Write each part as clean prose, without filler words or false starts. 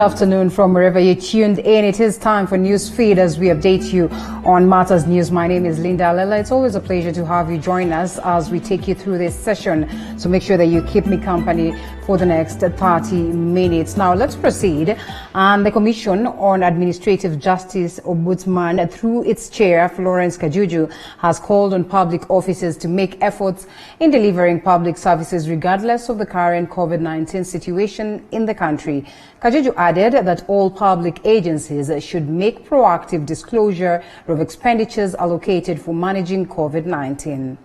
Afternoon from wherever you tuned in. It is time for News Feed as we update you on Matters News. My name is Linda Alela. It's always a pleasure to have you join us as we take you through this session. So make sure that you keep me company for the next 30 minutes. Now let's proceed. And the Commission on Administrative Justice Ombudsman, through its chair, Florence Kajuju, has called on public officers to make efforts in delivering public services regardless of the current COVID-19 situation in the country. Kajuju added that all public agencies should make proactive disclosure of expenditures allocated for managing COVID-19.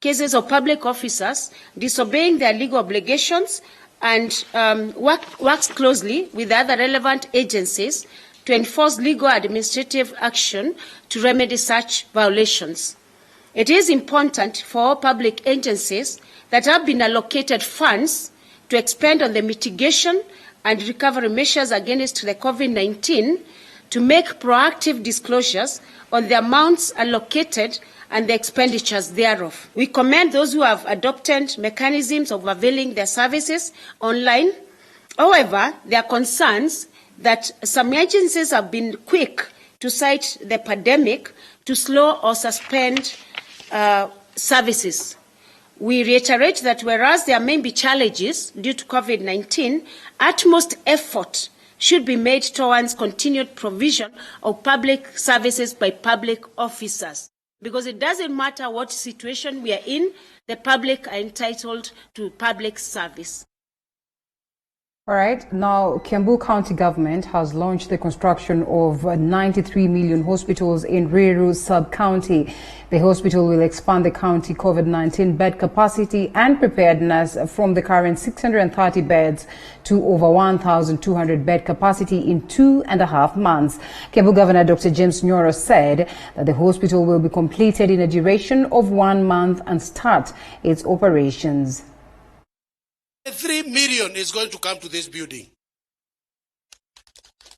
Cases of public officers disobeying their legal obligations and works closely with other relevant agencies to enforce legal administrative action to remedy such violations. It is important for all public agencies that have been allocated funds to expend on the mitigation and recovery measures against the COVID-19 to make proactive disclosures on the amounts allocated and the expenditures thereof. We commend those who have adopted mechanisms of availing their services online. However, there are concerns that some agencies have been quick to cite the pandemic to slow or suspend services. We reiterate that whereas there may be challenges due to COVID-19, utmost effort should be made towards continued provision of public services by public officers. Because it doesn't matter what situation we are in, the public are entitled to public service. All right. Now, Kiambu County government has launched the construction of 93 million hospitals in Ruiru sub-county. The hospital will expand the county COVID-19 bed capacity and preparedness from the current 630 beds to over 1,200 bed capacity in 2.5 months. Kiambu Governor Dr. James Nyoro said that the hospital will be completed in a duration of 1 month and start its operations. 3 million is going to come to this building.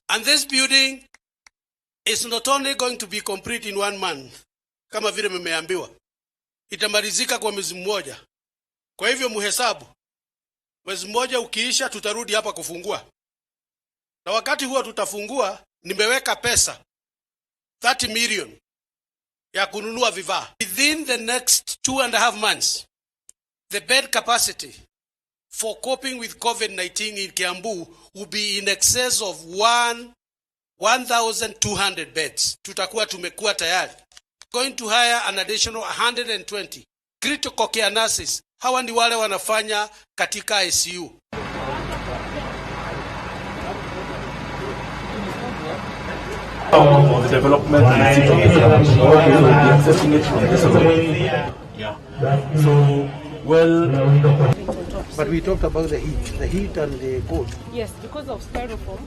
And this building is not only going to be complete in 1 month, kama vile mmeambiwa, itamalizika kwa mwezi mmoja. Kwa hivyo muhesabu, mwezi mmoja ukiisha tutarudi hapa kufungua. Na wakati huo tutafungua, nimeweka pesa 30 million ya kununua vifaa. Within the next 2.5 months, the bed capacity for coping with COVID-19 in Kiambu will be in excess of 1,200 beds. Tutakuwa tumekuwa tayari. Going to hire an additional 120 critical care nurses. Hawa ndi wale wanafanya katika ICU. The development so well, but we talked about the heat and the cold. Yes, because of styrofoam.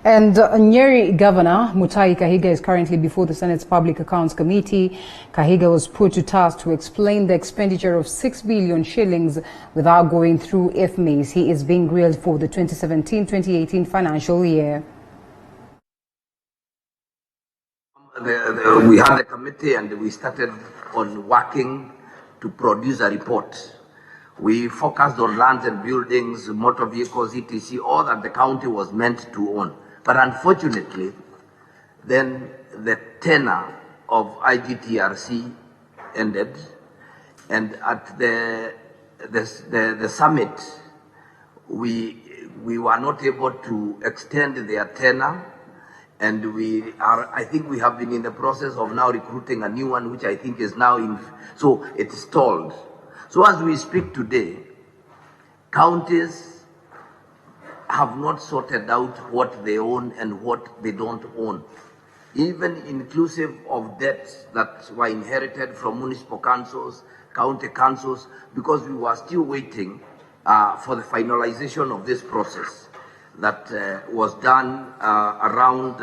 And Nyeri Governor Mutahi Kahiga is currently before the Senate's Public Accounts Committee. Kahiga was put to task to explain the expenditure of 6 billion shillings without going through IFMIS. He is being grilled for the 2017-2018 financial year. We had a committee and we started on working to produce a report. We focused on lands and buildings, motor vehicles, etc., all that the county was meant to own. But unfortunately, then the tenure of IGTRC ended, and at the summit, we were not able to extend their tenure, and I think we have been in the process of now recruiting a new one, which I think is now in, so it's stalled. So as we speak today, counties have not sorted out what they own and what they don't own, even inclusive of debts that were inherited from municipal councils, county councils, because we were still waiting for the finalization of this process that was done around,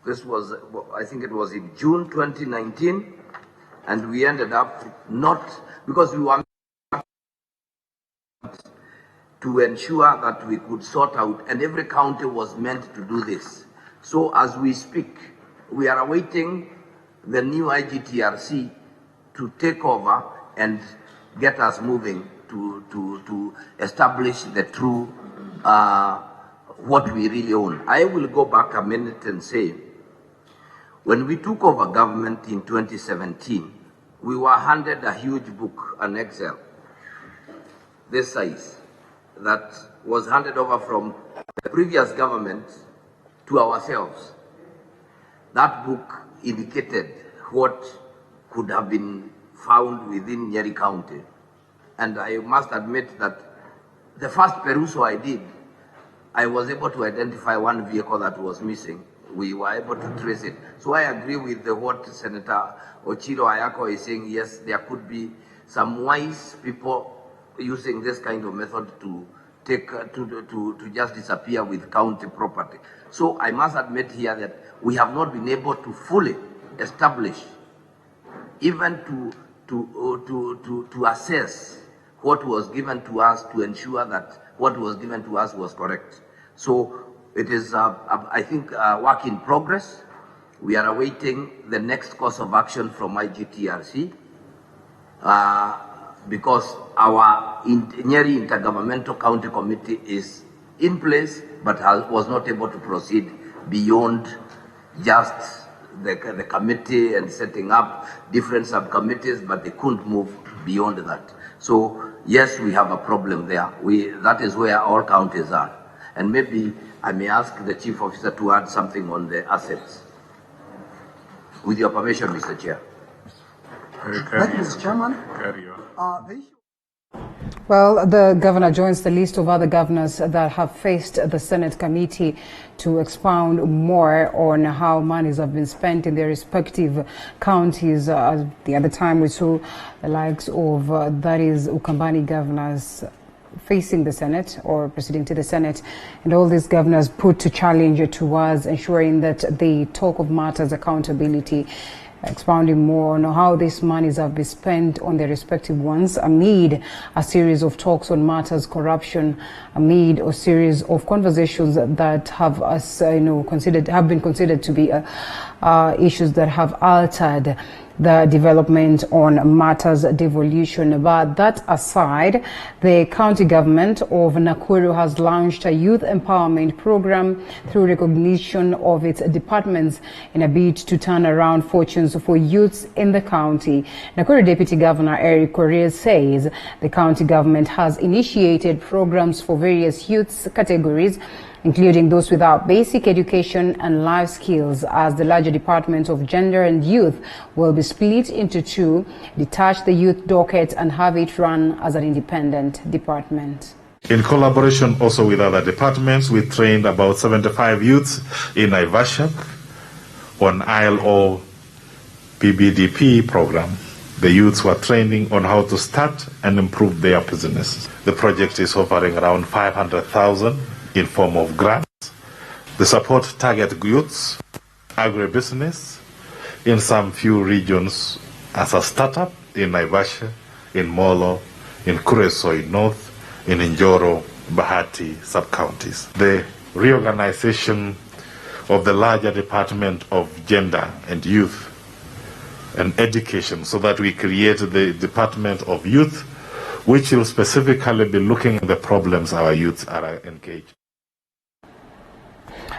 this was, I think it was in June 2019, and we ended up not, because we were to ensure that we could sort out, and every county was meant to do this. So as we speak, We are awaiting the new IGTRC to take over and get us moving to establish the true what we really own. I will go back a minute and say, when we took over government in 2017, we were handed a huge book, an Excel, this size, that was handed over from the previous government to ourselves. That book indicated what could have been found within Nyeri County. And I must admit that the first perusal I did, I was able to identify one vehicle that was missing. We were able to trace it. So I agree with what Senator Ochiro Ayako is saying. Yes, there could be some wise people using this kind of method to take to just disappear with county property. So I must admit here that we have not been able to fully establish, even to assess what was given to us, to ensure that what was given to us was correct. So it is, I think, a work in progress. We are awaiting the next course of action from IGTRC because our Nyeri Intergovernmental County Committee is in place, but was not able to proceed beyond just the committee and setting up different subcommittees, but they couldn't move beyond that. So yes, we have a problem there. That is where all counties are. And maybe I may ask the Chief Officer to add something on the assets. With your permission, Mr. Chair. Thank you, Mr. Chairman. Well, the governor joins the list of other governors that have faced the Senate committee to expound more on how monies have been spent in their respective counties. The other time we saw the likes of, that is, Ukambani governors facing the Senate or proceeding to the Senate, and all these governors put to challenge towards ensuring that they talk of matters accountability, expounding more on how these monies have been spent on their respective ones amid a series of talks on matters corruption, amid a series of conversations that have been considered to be issues that have altered the development on matters devolution. But that aside, the county government of Nakuru has launched a youth empowerment program through recognition of its departments in a bid to turn around fortunes for youths in the county. Nakuru Deputy Governor Eric Korir says the county government has initiated programs for various youth categories, including those without basic education and life skills, as the larger Department of Gender and Youth will be split into two, detach the youth docket and have it run as an independent department. In collaboration also with other departments, we trained about 75 youths in Naivasha on ILO PBDP program. The youths were training on how to start and improve their businesses. The project is offering around 500,000 in form of grants. The support target youths, agribusiness, in some few regions as a startup in Naivasha, in Molo, in Kuresoi North, in Njoro, Bahati sub-counties. The reorganization of the larger Department of Gender and Youth and Education, so that we create the Department of Youth, which will specifically be looking at the problems our youths are engaged.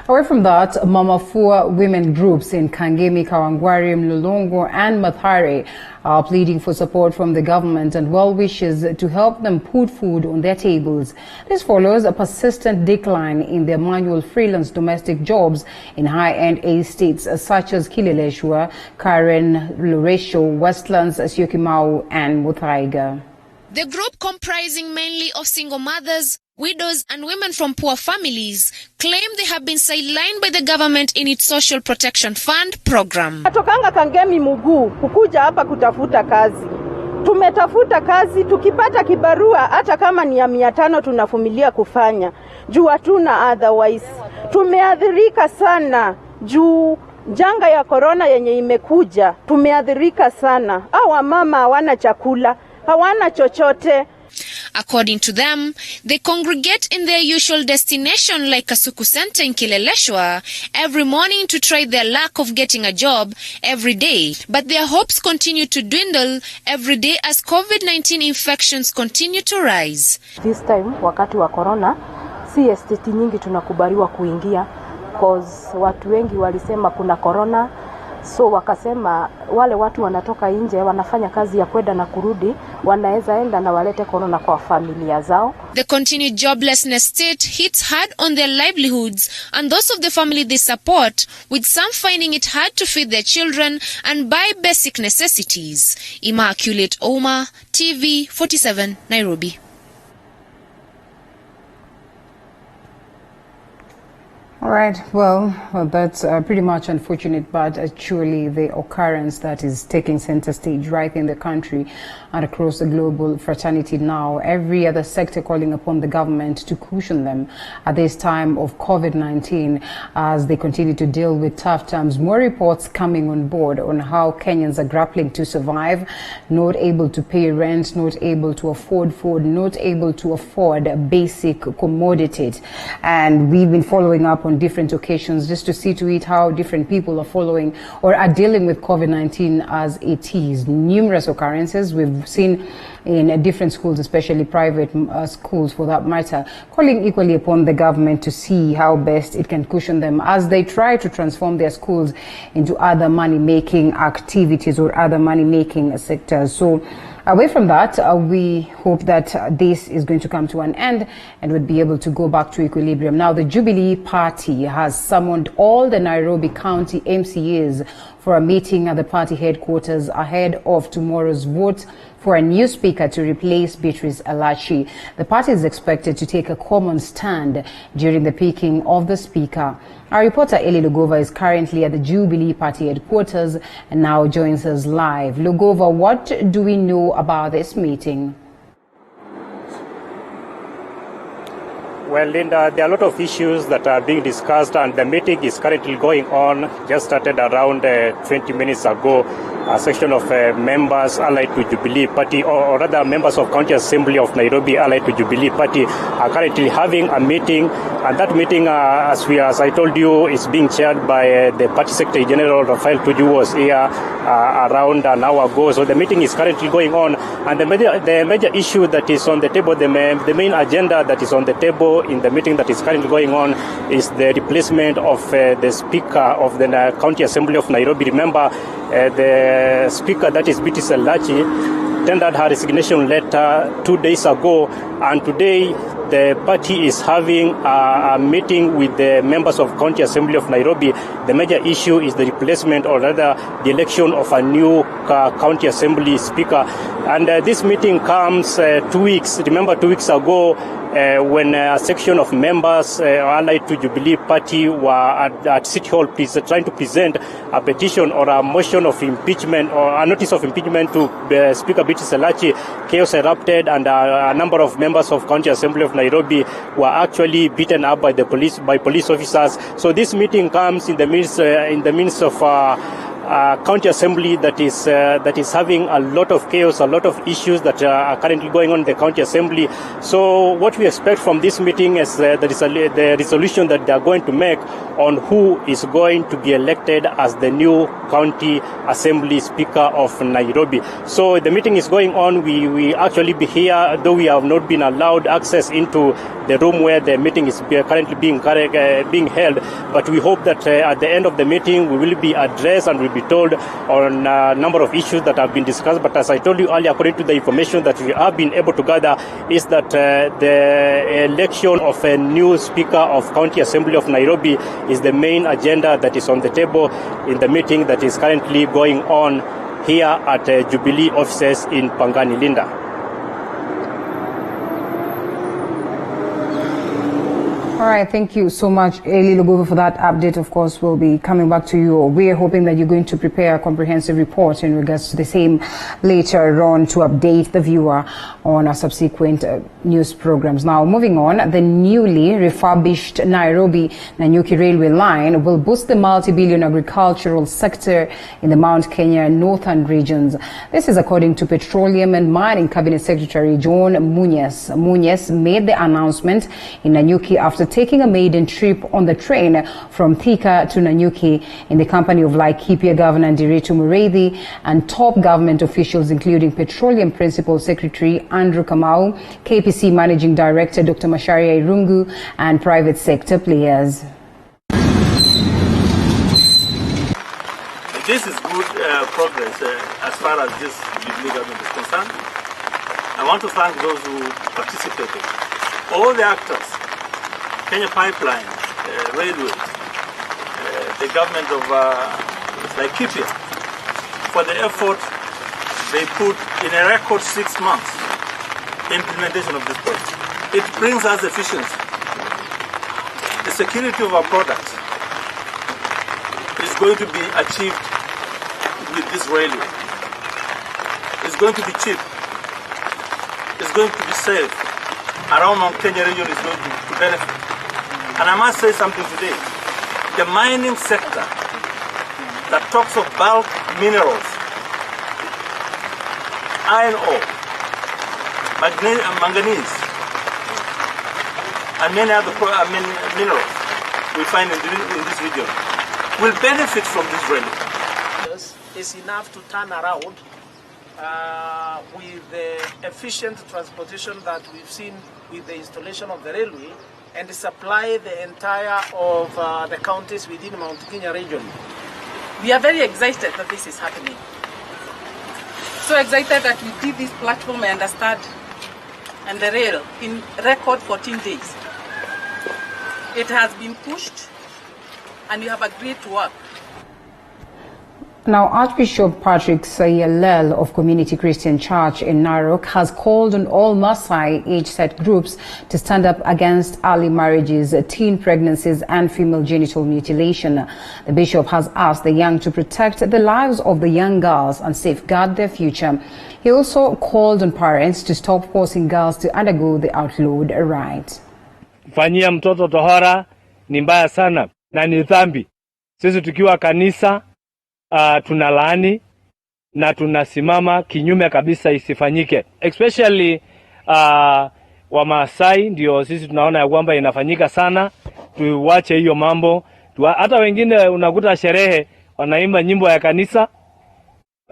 Away from that, Mama Fua women groups in Kangemi, Kawangware, Mlolongo and Mathare are pleading for support from the government and well wishes to help them put food on their tables. This follows a persistent decline in their manual freelance domestic jobs in high-end estates such as Kileleshwa, Karen, Loresho, Westlands, Syokimau and Muthaiga. The group, comprising mainly of single mothers, widows and women from poor families, claim they have been sidelined by the government in its Social Protection Fund program. Natokanga Kangemi muguu kukuja hapa kutafuta kazi. Tumetafuta kazi, tukipata kibarua hata kama ni ya 500 tunavumilia kufanya. Juu hatuna otherwise. Tumeadhirika sana juu janga ya corona yenye imekuja. Tumeadhirika sana. Hawa mama hawana chakula, hawana chochote. According to them, they congregate in their usual destination like Kasuku Center in Kileleshwa every morning to try their luck of getting a job every day. But their hopes continue to dwindle every day as COVID-19 infections continue to rise. This time, wakati wa corona, si estate nyingi tunakubaliwa kuingia cause watu wengi walisema kuna corona. So wakasema wale watu wanatoka nje wanafanya kazi ya kwenda na kurudi wanaweza enda na walete corona kwa familia zao. The continued joblessness state hits hard on their livelihoods and those of the family they support, with some finding it hard to feed their children and buy basic necessities. Immaculate Oma, TV 47, Nairobi. All right, well, that's pretty much unfortunate, but actually the occurrence that is taking center stage right in the country and across the global fraternity now. Every other sector calling upon the government to cushion them at this time of COVID-19 as they continue to deal with tough times. More reports coming on board on how Kenyans are grappling to survive, not able to pay rent, not able to afford food, not able to afford basic commodities. And we've been following up on different occasions just to see to it how different people are following or are dealing with COVID-19 as it is. Numerous occurrences we've seen in different schools, especially private schools for that matter, calling equally upon the government to see how best it can cushion them as they try to transform their schools into other money-making activities or other money-making sectors. So away from that, we hope that this is going to come to an end and would be able to go back to equilibrium. Now, the Jubilee Party has summoned all the Nairobi County MCAs for a meeting at the party headquarters ahead of tomorrow's vote for a new speaker to replace Beatrice Elachi. The party is expected to take a common stand during the picking of the speaker. Our reporter Eli Lugova is currently at the Jubilee Party headquarters and now joins us live. Lugova, what do we know about this meeting? Well, Linda, there are a lot of issues that are being discussed, and the meeting is currently going on. Just started around 20 minutes ago. A section of members allied to Jubilee Party, or rather members of County Assembly of Nairobi allied to Jubilee Party, are currently having a meeting. And that meeting, as I told you, is being chaired by the Party Secretary General, Raphael Tuju, was here around an hour ago. So the meeting is currently going on. And the major issue that is on the table, the main agenda that is on the table in the meeting that is currently going on is the replacement of the Speaker of the County Assembly of Nairobi. Remember, the Speaker, that is Beatrice Elachi, tendered her resignation letter 2 days ago, and today the party is having a meeting with the members of County Assembly of Nairobi. The major issue is the replacement, or rather the election of a new County Assembly Speaker. And this meeting comes 2 weeks. Remember, 2 weeks ago, when a section of members allied to Jubilee Party were at City Hall trying to present a petition or a motion of impeachment or a notice of impeachment to Speaker Beatrice Elachi, chaos erupted, and a number of members of County Assembly of Nairobi were actually beaten up by police officers. So this meeting comes in the midst of County Assembly that is having a lot of chaos, a lot of issues that are currently going on in the County Assembly. So what we expect from this meeting is the resolution that they are going to make on who is going to be elected as the new County Assembly Speaker of Nairobi. So the meeting is going on. We actually be here, though we have not been allowed access into the room where the meeting is currently being held. But we hope that at the end of the meeting we will be addressed and will be told on a number of issues that have been discussed. But as I told you earlier, according to the information that we have been able to gather, is that the election of a new Speaker of County Assembly of Nairobi is the main agenda that is on the table in the meeting that is currently going on here at Jubilee offices in Pangani, Linda. All right, thank you so much, Eli Lugovo, for that update. Of course, we'll be coming back to you. We're hoping that you're going to prepare a comprehensive report in regards to the same later on to update the viewer on our subsequent news programs. Now, moving on, the newly refurbished Nairobi-Nanyuki railway line will boost the multi-billion agricultural sector in the Mount Kenya and northern regions. This is according to Petroleum and Mining Cabinet Secretary John Munyes. Munyes made the announcement in Nanyuki after taking a maiden trip on the train from Thika to Nanyuki in the company of Laikipia Governor Ndiritu Mureithi and top government officials, including Petroleum Principal Secretary Andrew Kamau, KPC Managing Director Dr. Macharia Irungu, and private sector players. This is good progress as far as this Jubilee government is concerned. I want to thank those who participated, all the actors, Kenya Pipeline, Railways, the government of Laikipia, for the effort they put in a record 6 months implementation of this project. It brings us efficiency. The security of our products is going to be achieved with this railway. It's going to be cheap. It's going to be safe. Around Mount Kenya region is going to benefit. And I must say something today. The mining sector that talks of bulk minerals, iron ore, manganese, and many other minerals we find in this region will benefit from this railway. Is enough to turn around with the efficient transportation that we've seen with the installation of the railway and supply the entire of the counties within Mount Kenya region. We are very excited that this is happening. So excited that we did this platform, I understand, and the rail in record 14 days. It has been pushed and we have agreed to work. Now, Archbishop Patrick Sayalel of Community Christian Church in Narok has called on all Maasai age-set groups to stand up against early marriages, teen pregnancies, and female genital mutilation. The bishop has asked the young to protect the lives of the young girls and safeguard their future. He also called on parents to stop forcing girls to undergo the outlawed rite. Kufanyia mtoto tohara ni mbaya sana na ni dhambi. Sisi tukiwa kanisa tunalaani na tunasimama kinyume kabisa isifanyike, especially wa Maasai. Ndio sisi tunaona ya kwamba inafanyika sana. Tuwache hiyo mambo. Hata wengine unakuta sherehe wanaimba nyimbo ya kanisa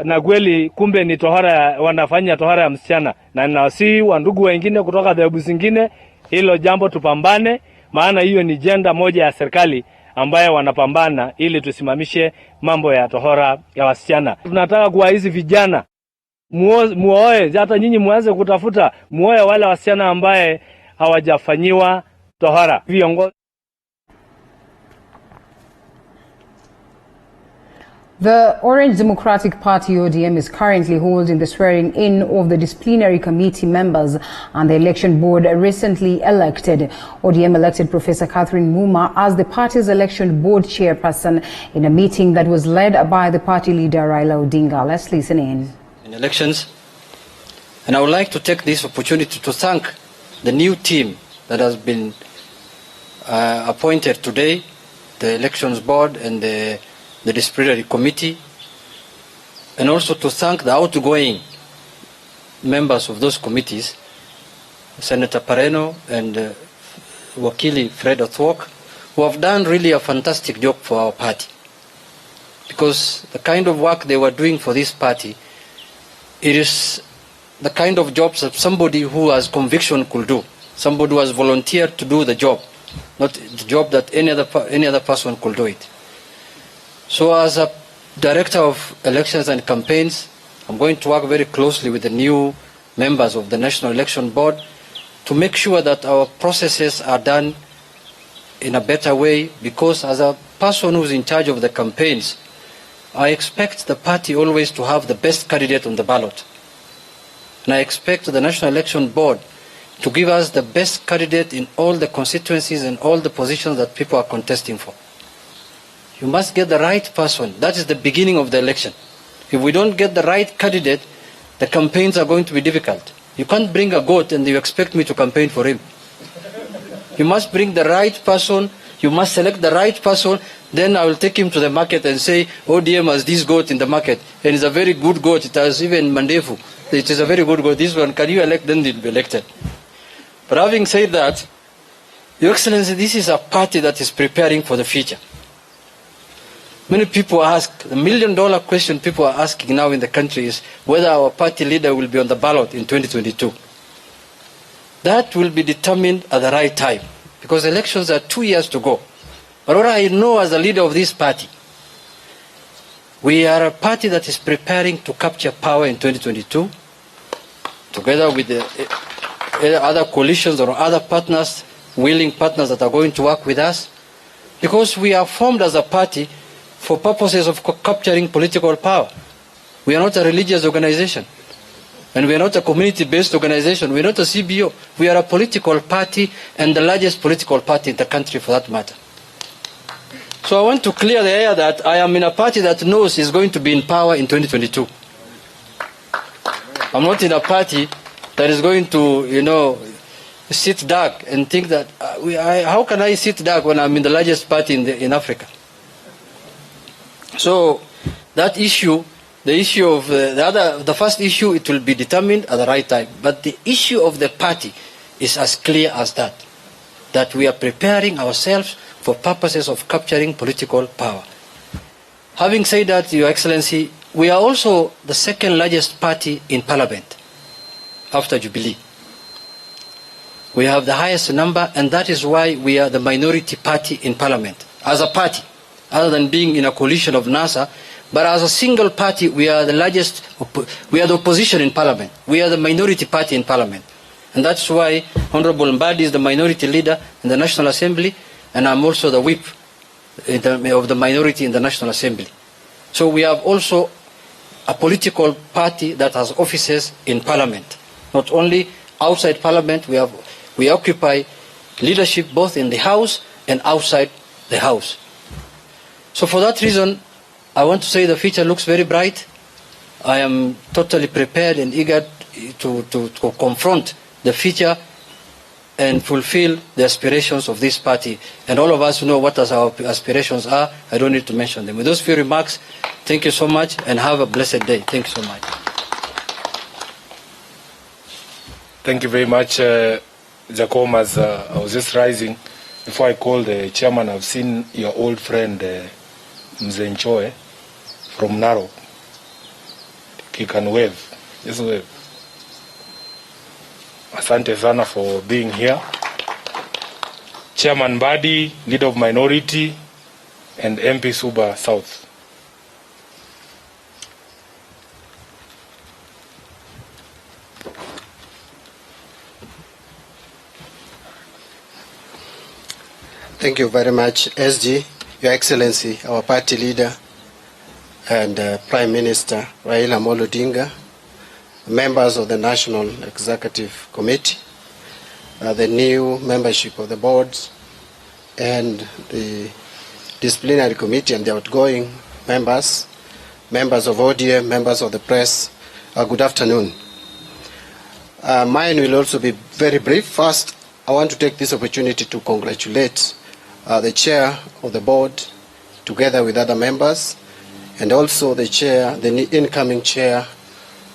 na kweli kumbe ni tohara, wanafanya tohara ya msichana. Na nawasihi wa ndugu wengine kutoka dhehebu zingine, hilo jambo tupambane, maana hiyo ni jenda moja ya serikali ambaye wanapambana ili tusimamishe mambo ya tohara ya wasichana. Tunataka kuwa hizi vijana muoe, hata nyinyi muanze kutafuta muoe wale wasichana ambaye hawajafanyiwa tohara. Viongozi. The Orange Democratic Party ODM is currently holding the swearing in of the disciplinary committee members and the election board recently elected. ODM elected Professor Catherine Muma as the party's election board chairperson in a meeting that was led by the party leader Raila Odinga. Let's listen in. In elections, and I would like to take this opportunity to thank the new team that has been appointed today, the elections board and the disciplinary committee, and also to thank the outgoing members of those committees, Senator Pareno and Wakili Fred Othwok, who have done really a fantastic job for our party. Because the kind of work they were doing for this party, it is the kind of jobs that somebody who has conviction could do, somebody who has volunteered to do the job, not the job that any other person could do it. So as a director of elections and campaigns, I'm going to work very closely with the new members of the National Election Board to make sure that our processes are done in a better way, because as a person who's in charge of the campaigns, I expect the party always to have the best candidate on the ballot. And I expect the National Election Board to give us the best candidate in all the constituencies and all the positions that people are contesting for. You must get the right person. That is the beginning of the election. If we don't get the right candidate, the campaigns are going to be difficult. You can't bring a goat and you expect me to campaign for him. You must bring the right person. You must select the right person. Then I will take him to the market and say, ODM has this goat in the market. And it's a very good goat. It has even Mandefu. It is a very good goat. This one, can you elect? Then he'll be elected. But having said that, Your Excellency, this is a party that is preparing for the future. Many people ask, the $1 million question people are asking now in the country is whether our party leader will be on the ballot in 2022. That will be determined at the right time, because elections are 2 years to go. But what I know as a leader of this party, we are a party that is preparing to capture power in 2022, together with the other coalitions or other partners, willing partners that are going to work with us, because we are formed as a party for purposes of capturing political power. We are not a religious organization, and we are not a community-based organization. We are not a CBO. We are a political party, and the largest political party in the country for that matter. So I want to clear the air that I am in a party that knows is going to be in power in 2022. I'm not in a party that is going to, sit dark and think that, how can I sit dark when I'm in the largest party in Africa? So that issue, the issue of the first issue, it will be determined at the right time. But the issue of the party is as clear as that we are preparing ourselves for purposes of capturing political power. Having said that, Your Excellency, we are also the second largest party in Parliament after Jubilee. We have the highest number, and that is why we are the minority party in Parliament. As a party, other than being in a coalition of NASA, but as a single party, we are the largest, we are the opposition in Parliament. We are the minority party in Parliament. And that's why Honorable Mbadi is the minority leader in the National Assembly, and I'm also the whip of the minority in the National Assembly. So we have also a political party that has offices in Parliament. Not only outside Parliament, we occupy leadership both in the House and outside the House. So for that reason, I want to say the future looks very bright. I am totally prepared and eager to confront the future and fulfill the aspirations of this party. And all of us know what our aspirations are. I don't need to mention them. With those few remarks, thank you so much and have a blessed day. Thank you so much. Thank you very much, Jacob. As I was just rising, before I call the chairman, I've seen your old friend, Mzee Nchoe from Narok. He can wave. Just wave. Asante sana for being here. Chairman Mbadi, leader of minority, and MP Suba South. Thank you very much, SG, Your Excellency, our party leader, and Prime Minister Raila Amolo Odinga, members of the National Executive Committee, the new membership of the boards, and the Disciplinary Committee and the outgoing members of ODM, members of the press, good afternoon. Mine will also be very brief. First, I want to take this opportunity to congratulate the chair of the board, together with other members, and also the incoming chair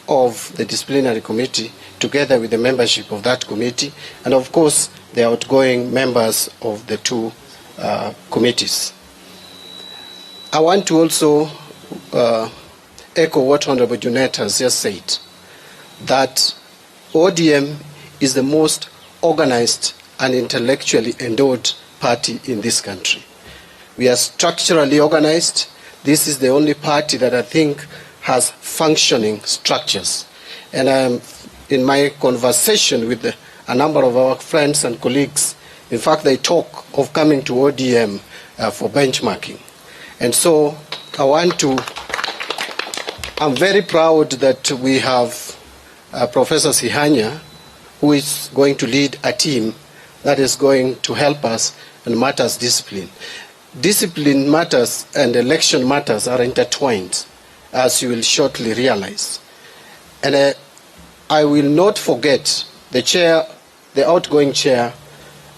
of the disciplinary committee, together with the membership of that committee, and of course the outgoing members of the two committees. I want to also echo what Honorable Junet has just said, that ODM is the most organized and intellectually endowed party in this country. We are structurally organized. This is the only party that I think has functioning structures. And in my conversation with a number of our friends and colleagues, in fact, they talk of coming to ODM for benchmarking. And so I'm very proud that we have Professor Sihanya, who is going to lead a team that is going to help us in matters discipline. Discipline matters and election matters are intertwined, as you will shortly realize. And I will not forget the chair, the outgoing chair,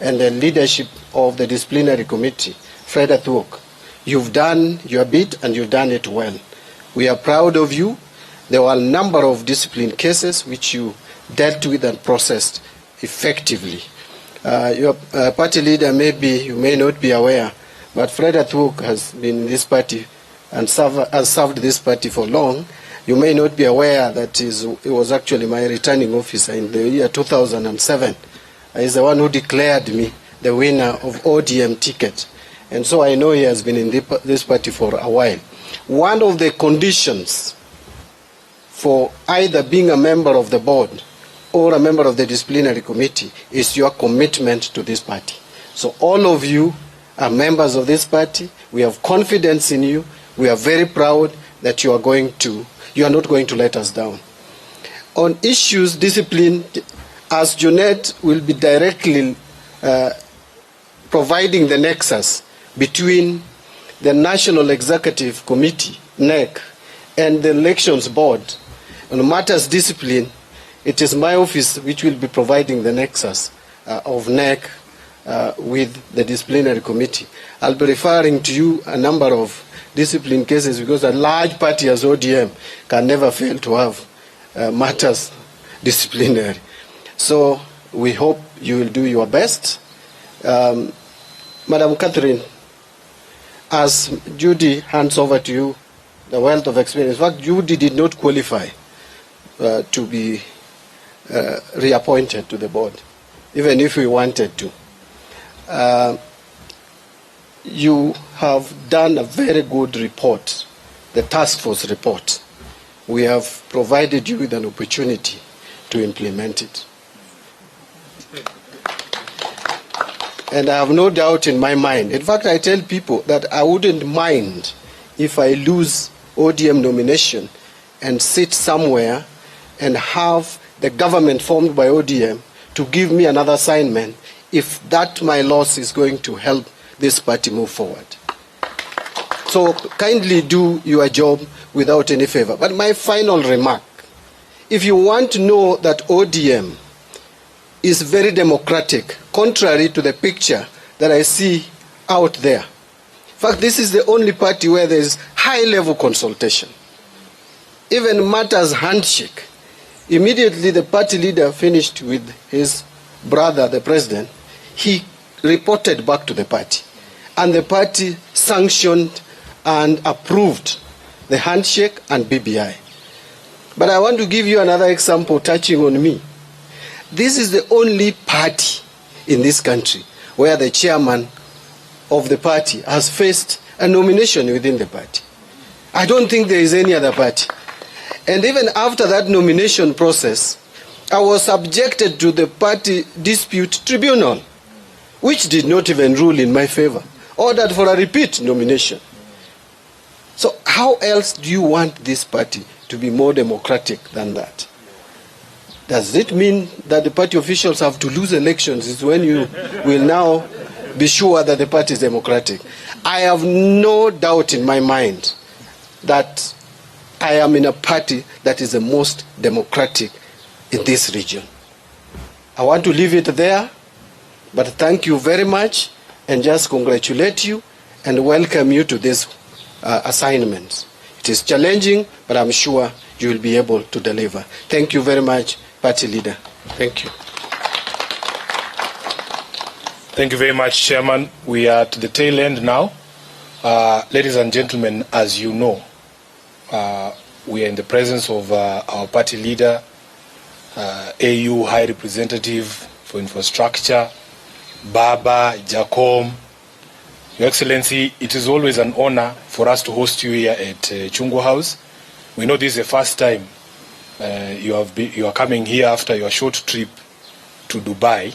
and the leadership of the disciplinary committee, Fred Athuok. You've done your bit and you've done it well. We are proud of you. There were a number of discipline cases which you dealt with and processed effectively. Your party leader, you may not be aware, but Fred Athuok has been in this party and has served this party for long. You may not be aware that he was actually my returning officer in the year 2007. He's the one who declared me the winner of ODM ticket. And so I know he has been in this party for a while. One of the conditions for either being a member of the board or a member of the disciplinary committee is your commitment to this party. So all of you are members of this party. We have confidence in you. We are very proud that you are not going to let us down. On issues discipline, as Junet will be directly providing the nexus between the National Executive Committee, NEC, and the Elections Board on matters discipline, it is my office which will be providing the nexus of NEC with the disciplinary committee. I'll be referring to you a number of discipline cases because a large party as ODM can never fail to have matters disciplinary. So we hope you will do your best. Madam Catherine, as Judy hands over to you the wealth of experience, in fact, Judy did not qualify to be reappointed to the board, even if we wanted to. You have done a very good report, the task force report. We have provided you with an opportunity to implement it. And I have no doubt in my mind. In fact, I tell people that I wouldn't mind if I lose ODM nomination and sit somewhere and have the government formed by ODM to give me another assignment if that my loss is going to help this party move forward. So kindly do your job without any favor. But my final remark, if you want to know that ODM is very democratic, contrary to the picture that I see out there. In fact, this is the only party where there is high-level consultation. Even matters handshake. Immediately the party leader finished with his brother, the president, he reported back to the party. And the party sanctioned and approved the handshake and BBI. But I want to give you another example touching on me. This is the only party in this country where the chairman of the party has faced a nomination within the party. I don't think there is any other party. And even after that nomination process, I was subjected to the party dispute tribunal, which did not even rule in my favor, ordered for a repeat nomination. So how else do you want this party to be more democratic than that? Does it mean that the party officials have to lose elections? Is when you will now be sure that the party is democratic. I have no doubt in my mind that I am in a party that is the most democratic in this region. I want to leave it there, but thank you very much and just congratulate you and welcome you to this assignment. It is challenging, but I'm sure you will be able to deliver. Thank you very much, Party Leader. Thank you. Thank you very much, Chairman. We are to the tail end now. Ladies and gentlemen, as you know, we are in the presence of our party leader, AU High Representative for Infrastructure, Baba Jacom. Your Excellency, it is always an honor for us to host you here at Chungwa House. We know this is the first time you are coming here after your short trip to Dubai.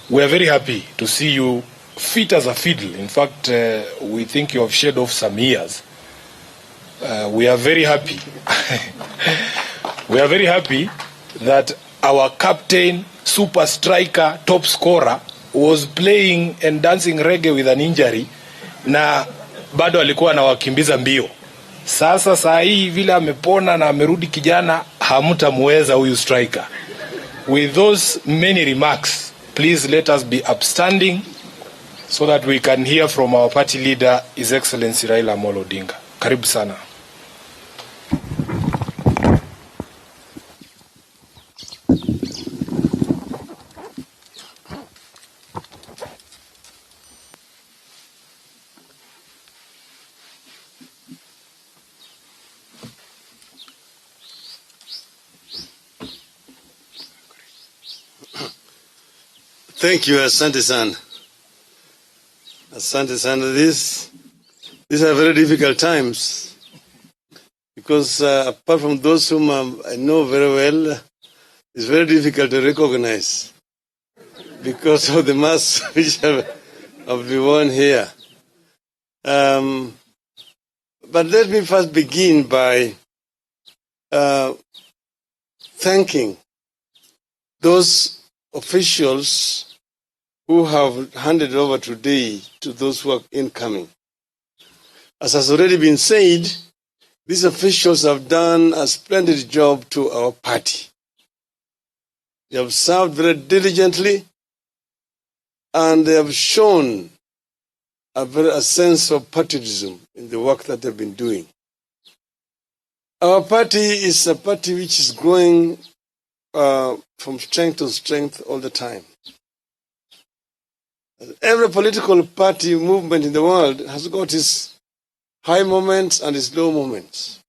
We are very happy to see you fit as a fiddle. In fact, we think you have shed off some years. We are very happy. We are very happy that our captain, super striker, top scorer was playing and dancing reggae with an injury na bado alikuwa anawakimbiza mbio. Sasa saa hii vile amepona na amerudi kijana, hamtamuweza huyu striker. With those many remarks, please let us be upstanding so that we can hear from our party leader, His Excellency Raila Amolo Odinga. Karibu sana. Thank you, Asante Sana. Asante Sana. These are very difficult times because apart from those whom I know very well, it's very difficult to recognize because of the mask which have been worn here. But let me first begin by thanking those officials who have handed over today to those who are incoming. As has already been said, these officials have done a splendid job to our party. They have served very diligently and they have shown a sense of patriotism in the work that they've been doing. Our party is a party which is growing from strength to strength all the time. Every political party movement in the world has got its high moments and its low moments.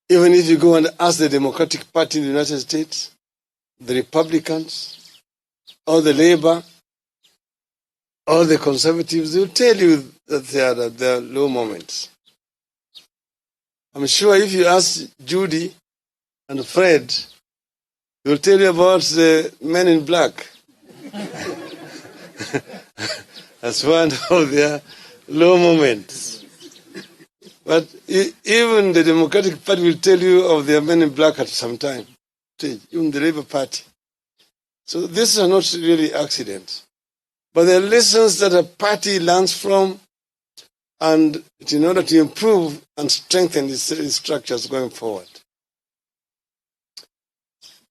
Even if you go and ask the Democratic Party in the United States, the Republicans, or the Labour, or the Conservatives, they will tell you that there are low moments. I'm sure if you ask Judy and Fred, they will tell you about the men in black. As one of their low moments. But even the Democratic Party will tell you of their men in black at some time. Even the Labour Party. So these are not really accidents. But there are lessons that a party learns from, and in order to improve and strengthen its structures going forward.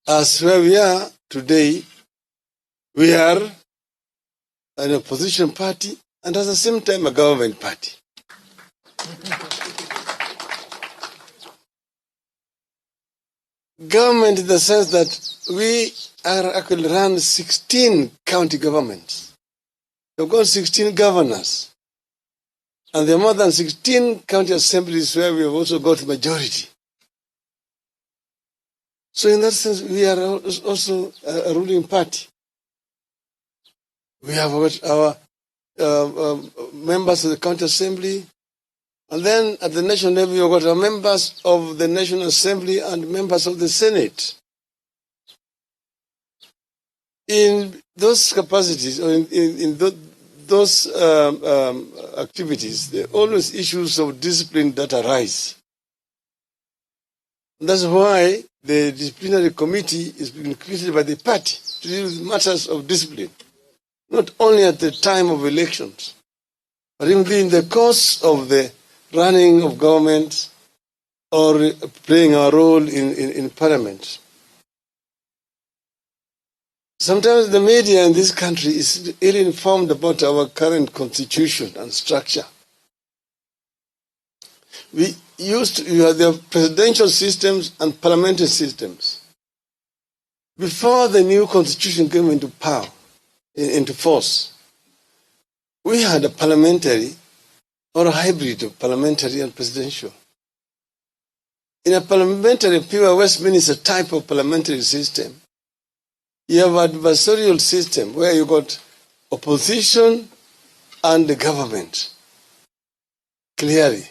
As where we are today, we are an opposition party and at the same time a government party. Government in the sense that we are actually run 16 county governments. We've got 16 governors. And there are more than 16 county assemblies where we have also got majority. So in that sense, we are also a ruling party. We have got our members of the county assembly, and then at the national level, we've got our members of the National Assembly and members of the Senate. In those capacities, or in those activities, there are always issues of discipline that arise. That's why the disciplinary committee is being created by the party to deal with matters of discipline, not only at the time of elections, but even in the course of the running of government or playing our role in parliament. Sometimes the media in this country is ill-informed about our current constitution and structure. You have the presidential systems and parliamentary systems. Before the new constitution came into power, into force, we had a parliamentary or a hybrid of parliamentary and presidential. In a parliamentary, pure Westminster type of parliamentary system, you have an adversarial system where you got opposition and the government, clearly.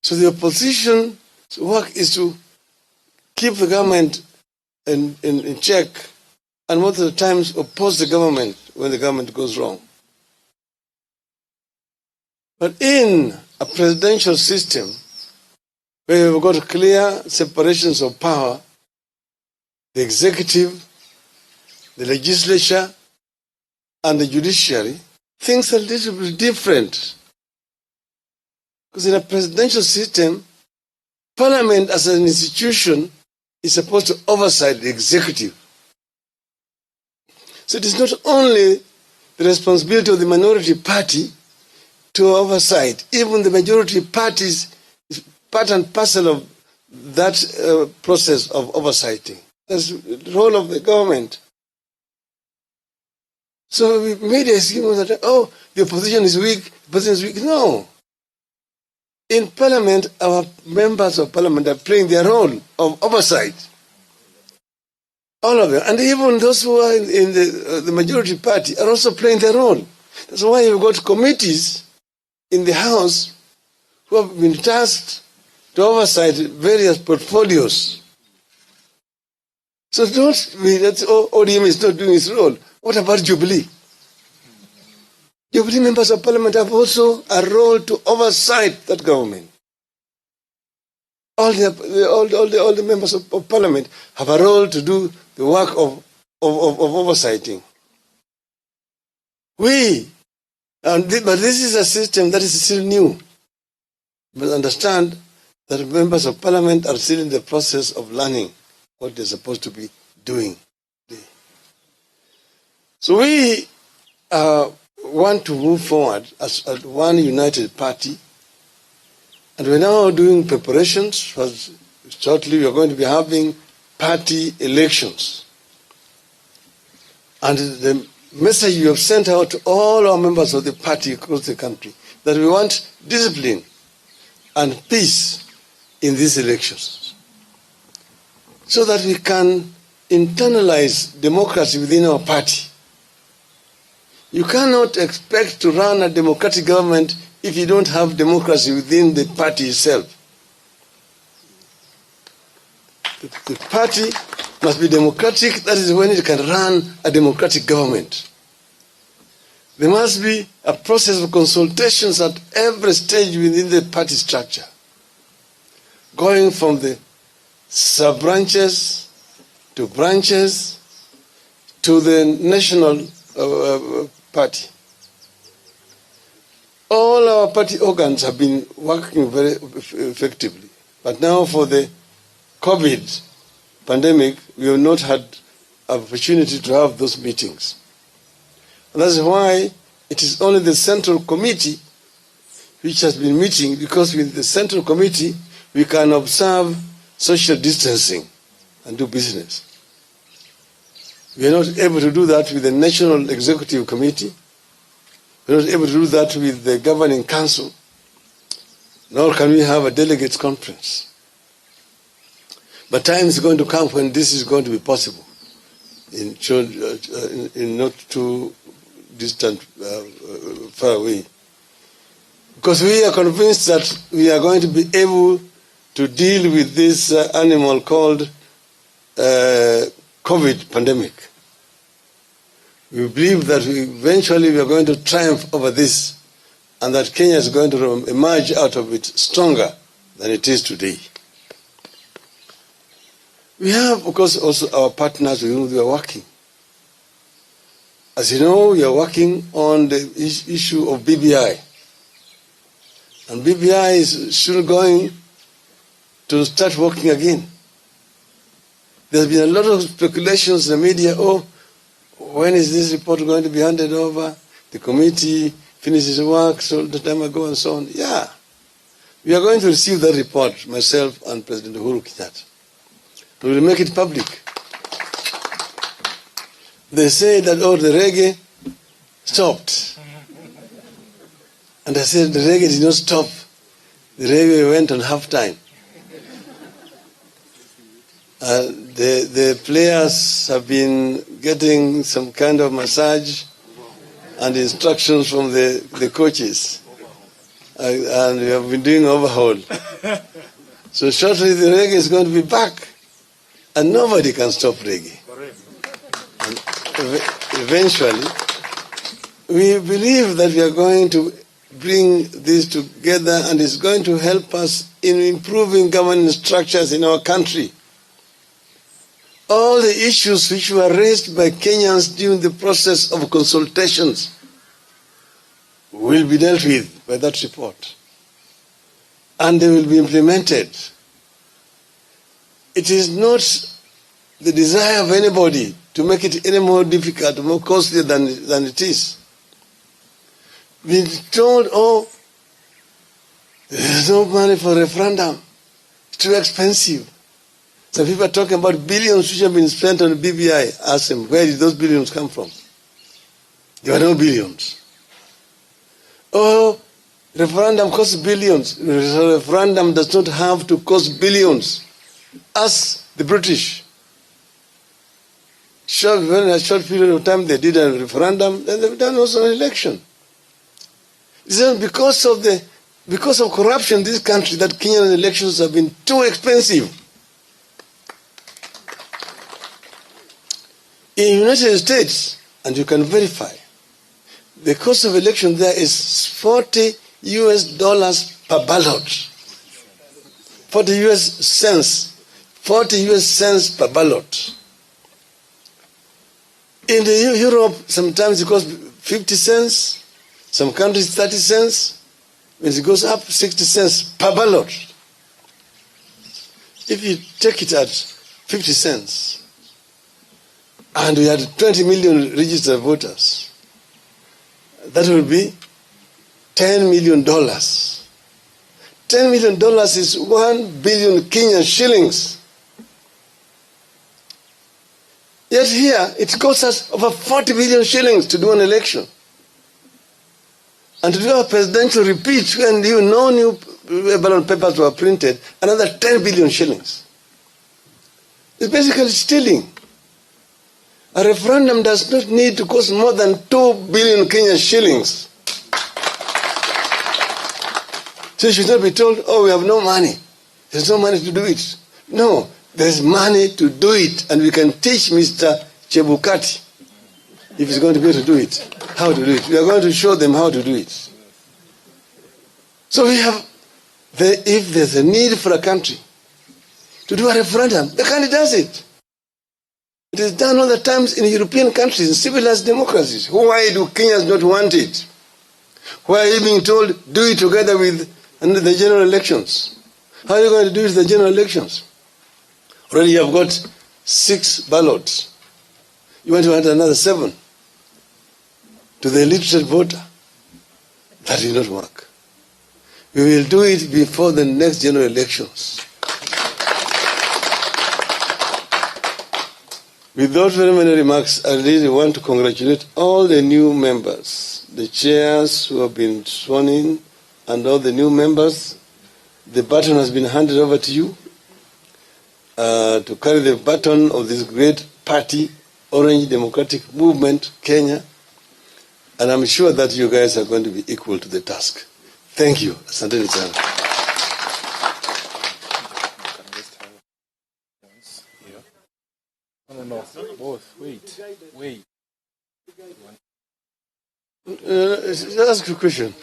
So the opposition's work is to keep the government in check, and most of the times oppose the government when the government goes wrong. But in a presidential system, where you've got clear separations of power, the executive, the legislature, and the judiciary, things are a little bit different. Because in a presidential system, Parliament as an institution is supposed to oversight the executive. So it is not only the responsibility of the minority party to oversight. Even the majority parties is part and parcel of that process of oversighting. That's the role of the government. So we made a scheme that, oh, the opposition is weak, the opposition is weak. No. In Parliament, our members of Parliament are playing their role of oversight. All of them. And even those who are in the majority party are also playing their role. That's why you've got committees in the House who have been tasked to oversight various portfolios. So don't be that ODM is not doing its role. What about Jubilee? Jubilee members of Parliament have also a role to oversight that government. All the members of Parliament have a role to do the work of oversighting. But this is a system that is still new. But understand that members of Parliament are still in the process of learning what they're supposed to be doing. So we want to move forward as one united party, and we're now doing preparations. Shortly we're going to be having party elections. And the message you have sent out to all our members of the party across the country, that we want discipline and peace in these elections, so that we can internalize democracy within our party. You cannot expect to run a democratic government if you don't have democracy within the party itself. The party must be democratic. That is when it can run a democratic government. There must be a process of consultations at every stage within the party structure, going from the sub-branches to branches to the national party. All our party organs have been working very effectively. But now for the COVID pandemic, we have not had an opportunity to have those meetings. And that's why it is only the Central Committee which has been meeting, because with the Central Committee, we can observe social distancing and do business. We are not able to do that with the National Executive Committee. We are not able to do that with the Governing Council. Nor can we have a delegates conference. But time is going to come when this is going to be possible in not too distant, far away. Because we are convinced that we are going to be able to deal with this animal called COVID pandemic. We believe that eventually we are going to triumph over this, and that Kenya is going to emerge out of it stronger than it is today. We have, of course, also our partners with whom we are working. As you know, we are working on the issue of BBI. And BBI is still going to start working again. There's been a lot of speculations in the media, when is this report going to be handed over? The committee finishes work so the time ago and so on. Yeah. We are going to receive that report, myself and President Uhuru Kenyatta. We will make it public. They say that, the reggae stopped. And I said, the reggae did not stop. The reggae went on half-time. The players have been getting some kind of massage and instructions from the coaches. And we have been doing overhaul. So shortly the reggae is going to be back. And nobody can stop reggae. And eventually, we believe that we are going to bring this together, and it's going to help us in improving governance structures in our country. all the issues which were raised by Kenyans during the process of consultations will be dealt with by that report, and they will be implemented. It is not the desire of anybody to make it any more difficult, more costly than it is. We're told, oh, there's no money for referendum. It's too expensive. Some people are talking about billions which have been spent on BBI. Ask them, where did those billions come from? There were no billions. Oh, referendum costs billions. Referendum does not have to cost billions. Ask the British. Within a short period of time they did a referendum, and they've done also an election. It's because of corruption in this country that Kenyan elections have been too expensive. In the United States, and you can verify, the cost of election there is $40 per ballot. 40 US cents per ballot. In Europe, sometimes it costs 50 cents, some countries 30 cents, when it goes up 60 cents per ballot. If you take it at 50 cents, and we had 20 million registered voters, that will be $10 million. $10 million is 1 billion Kenyan shillings. Yet here, it costs us over 40 billion shillings to do an election. And to do a presidential repeat, when no new ballot papers were printed, another 10 billion shillings. It's basically stealing. A referendum does not need to cost more than 2 billion Kenyan shillings. So you should not be told, oh, we have no money. There's no money to do it. No, there's money to do it, and we can teach Mr. Chebukati, if he's going to be able to do it, how to do it. We are going to show them how to do it. So we have, if there's a need for a country to do a referendum, the country does it. It is done all the times in European countries, in civilized democracies. Why do Kenyans not want it? Why are you being told, do it together with the general elections? How are you going to do it with the general elections? Already you have got 6 ballots. You want to add another 7 to the illiterate voter. That will not work. We will do it before the next general elections. Without very many remarks, I really want to congratulate all the new members, the chairs who have been sworn in, and all the new members. The baton has been handed over to you to carry the baton of this great party, Orange Democratic Movement, Kenya. And I'm sure that you guys are going to be equal to the task. Thank you. Asanteni sana. No, both. Wait. Ask a question.